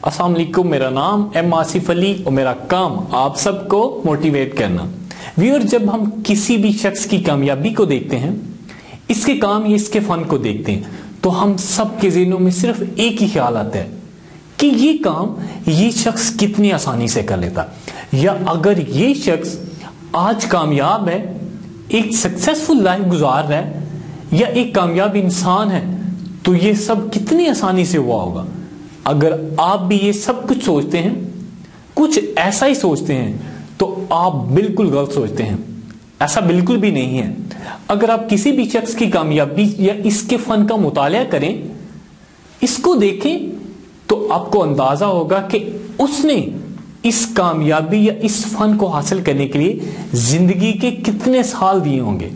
अस्सलाम वालेकुम, मेरा नाम एम आसिफ अली और मेरा काम आप सबको मोटिवेट करना। व्यूअर, जब हम किसी भी शख्स की कामयाबी को देखते हैं, इसके काम या इसके फन को देखते हैं, तो हम सबके ज़हनों में सिर्फ एक ही ख्याल आता है कि ये काम ये शख्स कितनी आसानी से कर लेता, या अगर ये शख्स आज कामयाब है, एक सक्सेसफुल लाइफ गुजार रहा है, या एक कामयाब इंसान है, तो ये सब कितनी आसानी से हुआ होगा। अगर आप भी ये सब कुछ सोचते हैं, कुछ ऐसा ही सोचते हैं, तो आप बिल्कुल गलत सोचते हैं। ऐसा बिल्कुल भी नहीं है। अगर आप किसी भी शख्स की कामयाबी या इसके फन का मुताला करें, इसको देखें, तो आपको अंदाजा होगा कि उसने इस कामयाबी या इस फन को हासिल करने के लिए जिंदगी के कितने साल दिए होंगे,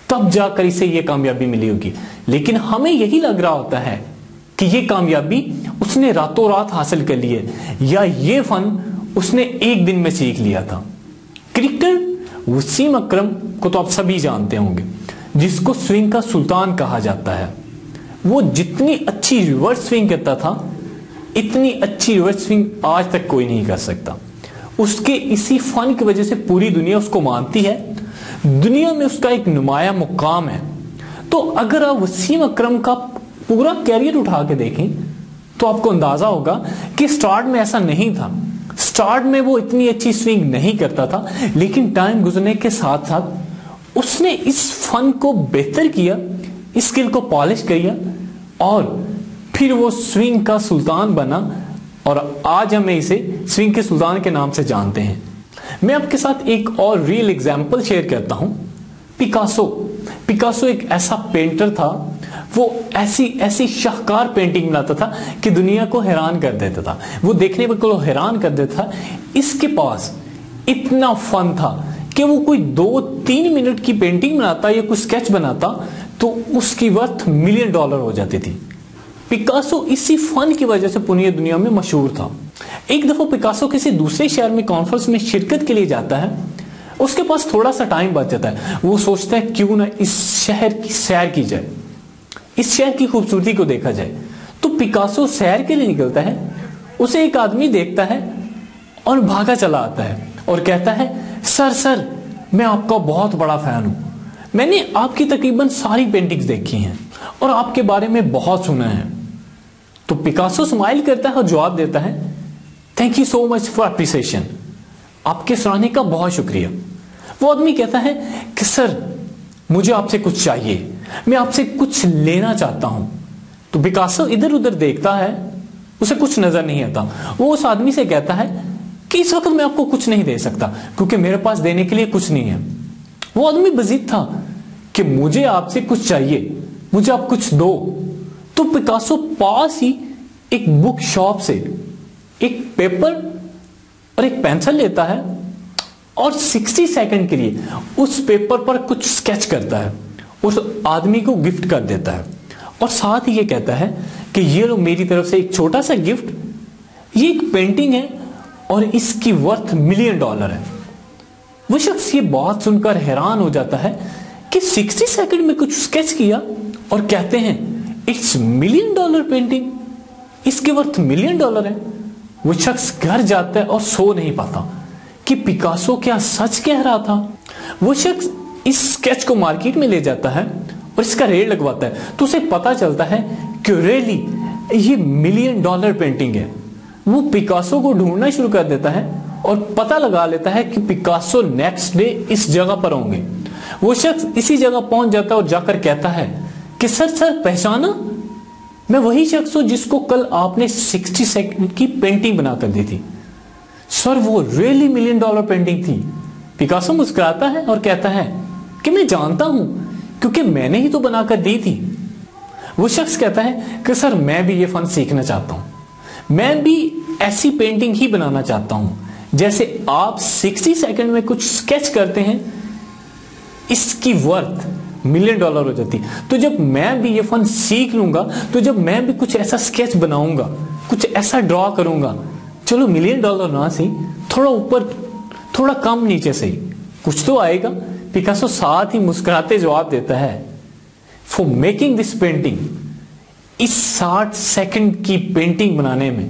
तब जाकर इसे ये कामयाबी मिली होगी। लेकिन हमें यही लग रहा होता है कि ये कामयाबी उसने रातों रात हासिल कर ली है, या ये फन उसने एक दिन में सीख लिया था। क्रिकेटर वसीम अकरम को तो आप सभी जानते होंगे, जिसको स्विंग का सुल्तान कहा जाता है। वो जितनी अच्छी रिवर्स स्विंग करता था, इतनी अच्छी रिवर्स स्विंग आज तक कोई नहीं कर सकता। उसके इसी फन की वजह से पूरी दुनिया उसको मानती है, दुनिया में उसका एक नुमाया मुकाम है। तो अगर आप वसीम अकरम का पूरा कैरियर उठा के देखें, तो आपको अंदाजा होगा कि स्टार्ट में ऐसा नहीं था। स्टार्ट में वो इतनी अच्छी स्विंग नहीं करता था, लेकिन टाइम गुजरने के साथ साथ उसने इस फन को बेहतर किया, इस स्किल को पॉलिश किया, और फिर वो स्विंग का सुल्तान बना, और आज हमें इसे स्विंग के सुल्तान के नाम से जानते हैं। मैं आपके साथ एक और रियल एग्जाम्पल शेयर करता हूं। पिकासो एक ऐसा पेंटर था, वो ऐसी शाहकार पेंटिंग बनाता था कि दुनिया को हैरान कर देता था। वो देखने को हैरान कर देता था। इसके पास इतना फन था कि वो कोई 2-3 मिनट की पेंटिंग बनाता या कुछ स्केच बनाता, तो उसकी वर्थ $1 मिलियन हो जाती थी। पिकासो इसी फन की वजह से पूरी दुनिया में मशहूर था। एक दफा पिकासो किसी दूसरे शहर में कॉन्फ्रेंस में शिरकत के लिए जाता है। उसके पास थोड़ा सा टाइम बच जाता है। वो सोचता है क्यों ना इस शहर की सैर की जाए, इस शहर की खूबसूरती को देखा जाए। तो पिकासो सैर के लिए निकलता है। उसे एक आदमी देखता है और भागा चला आता है और कहता है, सर मैं आपका बहुत बड़ा फैन हूं, मैंने आपकी तकरीबन सारी पेंटिंग्स देखी हैं और आपके बारे में बहुत सुना है। तो पिकासो स्माइल करता है और जवाब देता है, thank you so much for appreciation, आपके सराहने का बहुत शुक्रिया। वो आदमी कहता है कि सर, मुझे आपसे कुछ चाहिए, मैं आपसे कुछ लेना चाहता हूं। तो पिकासो इधर उधर देखता है, उसे कुछ नजर नहीं आता। वो उस आदमी से कहता है कि इस वक्त मैं आपको कुछ नहीं दे सकता, क्योंकि मेरे पास देने के लिए कुछ नहीं है। वो आदमी बजीद था कि मुझे आपसे कुछ चाहिए, मुझे आप कुछ दो। तो पिकासो पास ही एक बुक शॉप से एक पेपर और एक पेंसिल लेता है और 60 सेकंड के लिए उस पेपर पर कुछ स्केच करता है, उस आदमी को गिफ्ट कर देता है, और साथ ही ये कहता है कि ये लो मेरी तरफ से एक छोटा सा गिफ्ट, ये एक पेंटिंग है और इसकी वर्थ $1 मिलियन है। वो शख्स ये बात सुनकर हैरान हो जाता है कि 60 सेकंड में कुछ स्केच किया और कहते हैं इट्स $1 मिलियन पेंटिंग, इसके वर्थ $1 मिलियन है। वो शख्स घर जाता है और सो नहीं पाता कि पिकासो क्या सच कह रहा था। वो शख्स इस स्केच को मार्केट में ले जाता है और इसका रेट लगवाता है, तो उसे पता चलता है कि रियली ये $1 मिलियन पेंटिंग है। वो पिकासो को ढूंढना शुरू कर देता है और पता लगा लेता है कि पिकासो नेक्स्ट डे इस जगह पर होंगे। वो शख्स इसी जगह पहुंच जाता है और जाकर कहता है कि सर पहचाना, मैं वही शख्स हूं जिसको कल आपने 60 सेकंड की पेंटिंग बनाकर दी थी। सर, वो रियली $1 मिलियन पेंटिंग थी। पिकासो मुस्कुराता है और कहता है कि मैं जानता हूं, क्योंकि मैंने ही तो बनाकर दी थी। वो शख्स कहता है कि सर, मैं भी ये फन सीखना चाहता हूं, मैं भी ऐसी पेंटिंग ही बनाना चाहता हूं जैसे आप 60 सेकंड में कुछ स्केच करते हैं, इसकी वर्थ $1 मिलियन हो जाती। तो जब मैं भी ये फन सीख लूंगा, तो जब मैं भी कुछ ऐसा स्केच बनाऊंगा, कुछ ऐसा ड्रॉ करूंगा, चलो $1 मिलियन ना सही, थोड़ा ऊपर थोड़ा कम नीचे सही, कुछ तो आएगा। पिकासो साथ ही मुस्कुराते जवाब देता है, फॉर मेकिंग दिस पेंटिंग, इस 60 सेकंड की पेंटिंग बनाने में